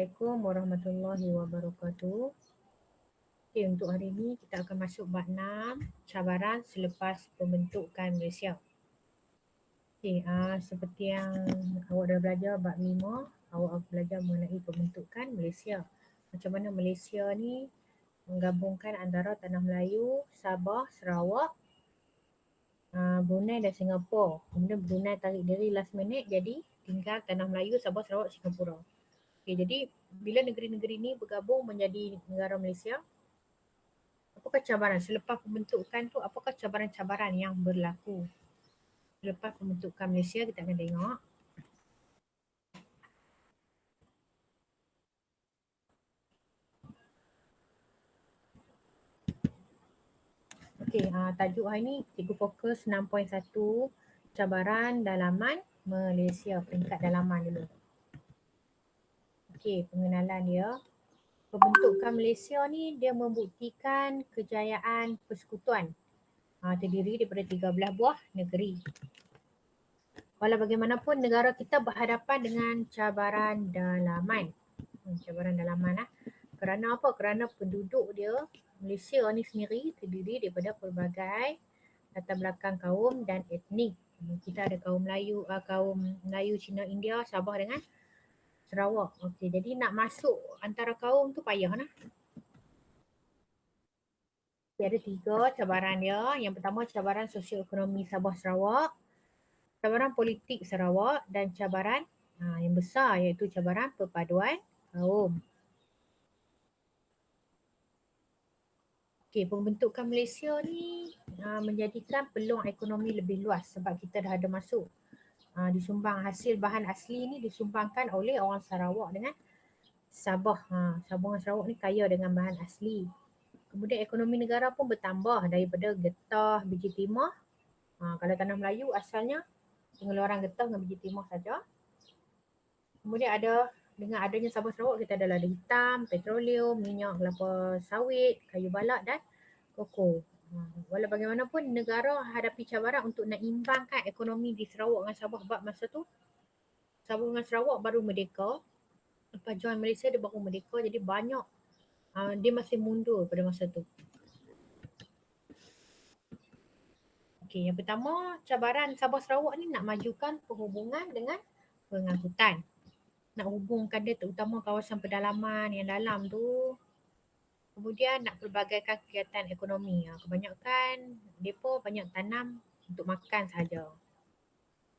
Assalamualaikum warahmatullahi wabarakatuh. Okay, untuk hari ini kita akan masuk bab 6, cabaran selepas pembentukan Malaysia. Okay, seperti yang awak dah belajar bab 5, awak belajar mengenai pembentukan Malaysia. Macam mana Malaysia ni menggabungkan antara Tanah Melayu, Sabah, Sarawak, Brunei dan Singapura. Kemudian Brunei tarik diri last minute, jadi tinggal Tanah Melayu, Sabah, Sarawak, Singapura. Okay, jadi bila negeri-negeri ini bergabung menjadi negara Malaysia, apakah cabaran selepas pembentukan tu, apakah cabaran-cabaran yang berlaku selepas pembentukan Malaysia, kita akan tengok. Okey, tajuk hari ni cikgu fokus 6.1 cabaran dalaman Malaysia, peringkat dalaman dulu. Okey, pengenalan dia. Pembentukan Malaysia ni dia membuktikan kejayaan persekutuan. Terdiri daripada 13 buah negeri. Walau bagaimanapun negara kita berhadapan dengan cabaran dalaman. Cabaran dalaman Kerana apa? Kerana penduduk dia, Malaysia ni sendiri terdiri daripada pelbagai latar belakang kaum dan etnik. Kita ada kaum Melayu, Cina, India, Sabah dengan Sarawak. Okey, jadi nak masuk antara kaum tu payah . Ada 3 cabaran dia. Yang pertama cabaran sosioekonomi Sabah Sarawak, cabaran politik Sarawak dan cabaran yang besar iaitu cabaran perpaduan kaum. Okey, pembentukan Malaysia ni menjadikan peluang ekonomi lebih luas sebab kita dah ada masuk. Disumbang hasil bahan asli ni disumbangkan oleh orang Sarawak dengan Sabah. Sabah dan Sarawak ni kaya dengan bahan asli. Kemudian ekonomi negara pun bertambah daripada getah, biji timah. Kalau tanah Melayu asalnya pengeluaran getah dengan biji timah saja. Kemudian dengan adanya Sabah Sarawak, kita ada lada hitam, petroleum, minyak kelapa sawit, kayu balak dan koko. Walau bagaimanapun negara hadapi cabaran untuk nak imbangkan ekonomi di Sarawak dengan Sabah sebab masa tu Sabah dengan Sarawak baru merdeka. Lepas join Malaysia dia baru merdeka, jadi banyak dia masih mundur pada masa tu. Okey, yang pertama cabaran Sabah Sarawak ni nak majukan perhubungan dengan pengangkutan. Nak hubungkan dia terutama kawasan pedalaman yang dalam tu. Kemudian nak pelbagaikan kegiatan ekonomi. Kebanyakan mereka banyak tanam untuk makan sahaja.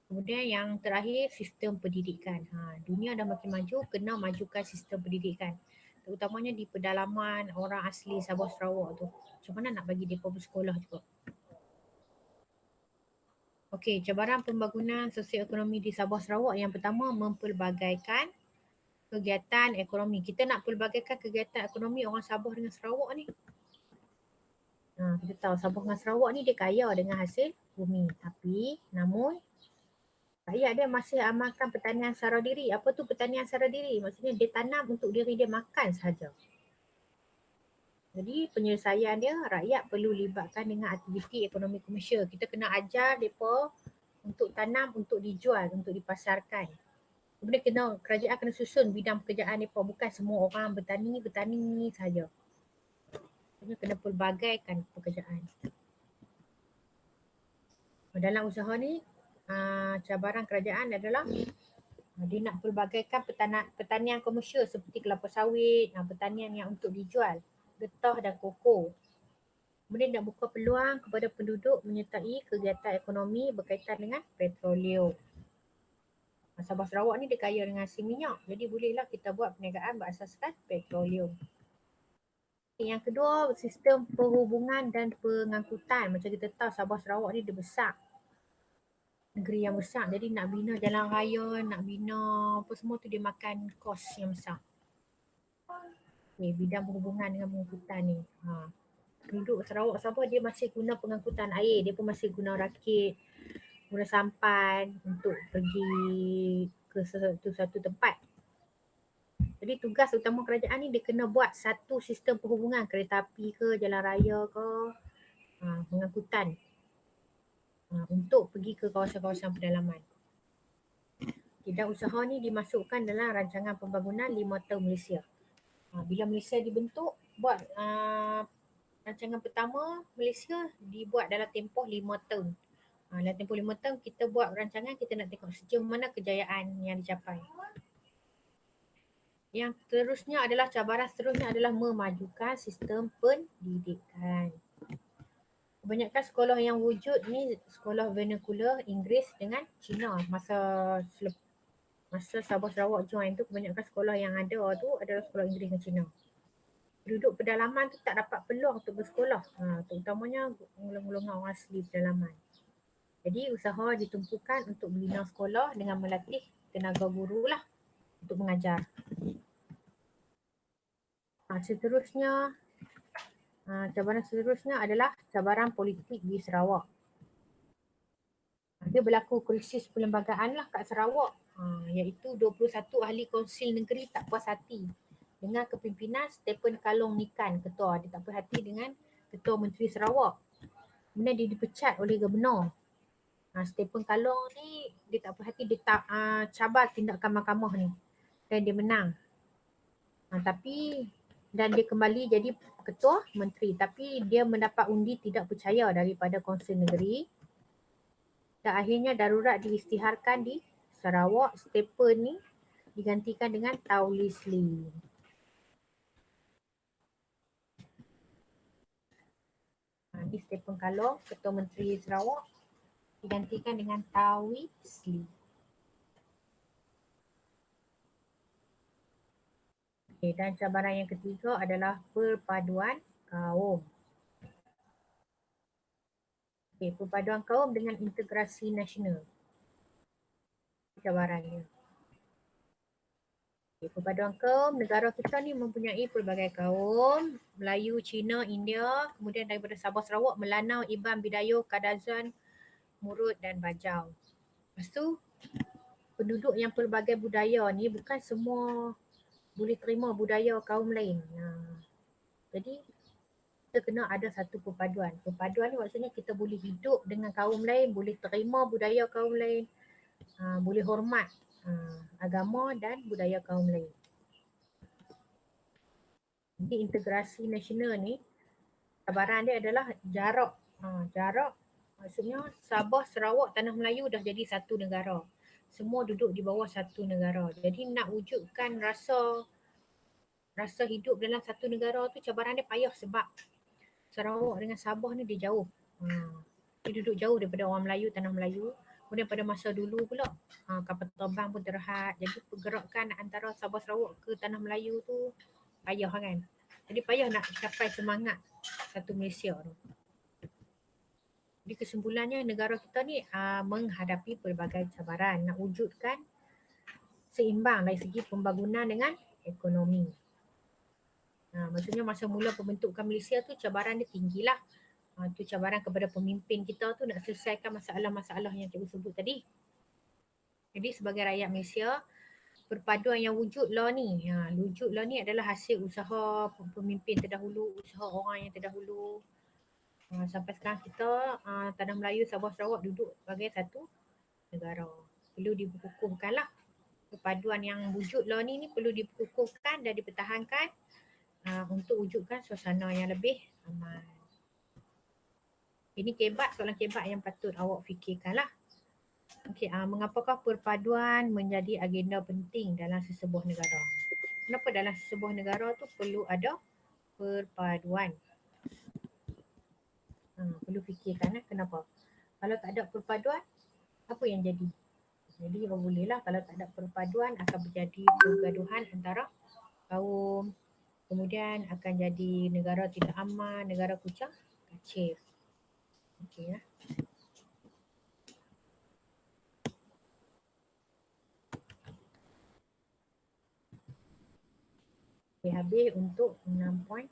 Kemudian yang terakhir sistem pendidikan. Dunia dah makin maju, kena majukan sistem pendidikan. Terutamanya di pedalaman orang asli Sabah Sarawak tu. Macam mana nak bagi mereka bersekolah juga. Okey, cabaran pembangunan sosioekonomi di Sabah Sarawak yang pertama mempelbagaikan kegiatan ekonomi. Kita nak pelbagaikan kegiatan ekonomi orang Sabah dengan Sarawak ni. Kita tahu Sabah dengan Sarawak ni dia kaya dengan hasil bumi. Tapi namun rakyat dia masih amalkan pertanian sara diri. Apa tu pertanian sara diri? Maksudnya dia tanam untuk diri dia makan sahaja. Jadi penyelesaian dia rakyat perlu libatkan dengan aktiviti ekonomi komersial. Kita kena ajar mereka untuk tanam, untuk dijual, untuk dipasarkan. Kemudian kerajaan kena susun bidang pekerjaan mereka. Bukan semua orang bertani sahaja. Kena pelbagaikan pekerjaan. Dalam usaha ni, cabaran kerajaan adalah dia nak pelbagaikan pertanian komersial seperti kelapa sawit, pertanian yang untuk dijual, getah dan koko. Kemudian nak buka peluang kepada penduduk menyertai kegiatan ekonomi berkaitan dengan petroleum. Sabah Sarawak ni dia kaya dengan hasil minyak, jadi bolehlah kita buat perniagaan berasaskan petroleum. Yang kedua, sistem perhubungan dan pengangkutan. Macam kita tahu Sabah Sarawak ni dia besar. Negeri yang besar, jadi nak bina jalan raya, nak bina apa semua tu dia makan kos yang besar. Bidang perhubungan dengan pengangkutan ni. Penduduk Sarawak Sabah dia masih guna pengangkutan air, dia pun masih guna rakit, guna sampan untuk pergi ke satu tempat. Jadi tugas utama kerajaan ni dia kena buat satu sistem perhubungan, kereta api ke, jalan raya ke, pengangkutan untuk pergi ke kawasan-kawasan pedalaman. Dan usaha ni dimasukkan dalam rancangan pembangunan 5 tahun Malaysia. Bila Malaysia dibentuk, buat rancangan pertama Malaysia dibuat dalam tempoh 5 tahun. Dalam tempoh 5 tahun kita buat rancangan, kita nak tengok sejauh mana kejayaan yang dicapai. Yang seterusnya adalah cabaran seterusnya adalah memajukan sistem pendidikan. Kebanyakan sekolah yang wujud ni sekolah vernacular Inggeris dengan Cina masa Sabah Sarawak join tu, kebanyakan sekolah yang ada tu adalah sekolah Inggeris dan Cina. Penduduk pedalaman tu tak dapat peluang untuk bersekolah, terutamanya golongan orang asli pedalaman. Jadi usaha ditumpukan untuk membina sekolah dengan melatih tenaga guru lah untuk mengajar. Seterusnya, cabaran seterusnya adalah cabaran politik di Sarawak. Dia berlaku krisis perlembagaan lah kat Sarawak, iaitu 21 ahli Konsil Negeri tak puas hati dengan kepimpinan Stephen Kalong Nikan, ketua. Dia tak puas hati dengan Ketua Menteri Sarawak. Kemudian dia dipecat oleh Gubernur. Stephen Kalong ni dia tak puas hati, dia tak cabar tindakan mahkamah ni dan dia menang. Dan dia kembali jadi Ketua Menteri, tapi dia mendapat undi tidak percaya daripada Konsil Negeri. Dan akhirnya darurat diisytiharkan di Sarawak. Stephen ni digantikan dengan Tau Leslie. Ni Stephen Kalong, Ketua Menteri Sarawak, digantikan dengan Tau Leslie. Okay, dan cabaran yang ketiga adalah perpaduan kaum. Okay, perpaduan kaum dengan integrasi nasional. Cabarannya. Okay, perpaduan kaum, negara kita ni mempunyai pelbagai kaum, Melayu, Cina, India, kemudian daripada Sabah Sarawak, Melanau, Iban, Bidayu, Kadazan, Murut dan Bajau. Lepas tu, penduduk yang pelbagai budaya ni bukan semua boleh terima budaya kaum lain. Jadi, kita kena ada satu perpaduan. Perpaduan ni maksudnya kita boleh hidup dengan kaum lain, boleh terima budaya kaum lain, boleh hormat agama dan budaya kaum lain. Jadi integrasi nasional ni, cabaran dia adalah jarak. Jarak maksudnya Sabah, Sarawak, Tanah Melayu dah jadi satu negara. Semua duduk di bawah satu negara. Jadi nak wujudkan rasa hidup dalam satu negara tu, cabaran dia payah sebab Sarawak dengan Sabah ni dia jauh. Dia duduk jauh daripada orang Melayu, Tanah Melayu. Kemudian pada masa dulu pula, kapal terbang pun terhad. Jadi pergerakan antara Sabah Sarawak ke Tanah Melayu tu payah kan. Jadi payah nak capai semangat satu Malaysia tu. Jadi kesimpulannya negara kita ni menghadapi pelbagai cabaran nak wujudkan seimbang dari segi pembangunan dengan ekonomi. Maksudnya masa mula pembentukan Malaysia tu cabaran dia tinggilah. Tu cabaran kepada pemimpin kita tu nak selesaikan masalah-masalah yang cikgu sebut tadi. Jadi sebagai rakyat Malaysia, perpaduan yang wujud law ni, wujud law ni adalah hasil usaha pemimpin terdahulu, usaha orang yang terdahulu. Sampai sekarang kita Tanah Melayu, Sabah Sarawak duduk sebagai satu negara. Perlu diperkukuhkan lah. Perpaduan yang wujud law ni perlu diperkukuhkan dan dipertahankan untuk wujudkan suasana yang lebih aman. Ini soalan kebat yang patut awak fikirkan lah. Okay, mengapakah perpaduan menjadi agenda penting dalam sesebuah negara? Kenapa dalam sesebuah negara tu perlu ada perpaduan? Perlu fikirkan kenapa. Kalau tak ada perpaduan, apa yang jadi? Jadi bolehlah kalau tak ada perpaduan akan berjadi pergaduhan antara kaum. Kemudian akan jadi negara tidak aman, negara kucang kacir. Okey ya. Okay, habis untuk 6 poin.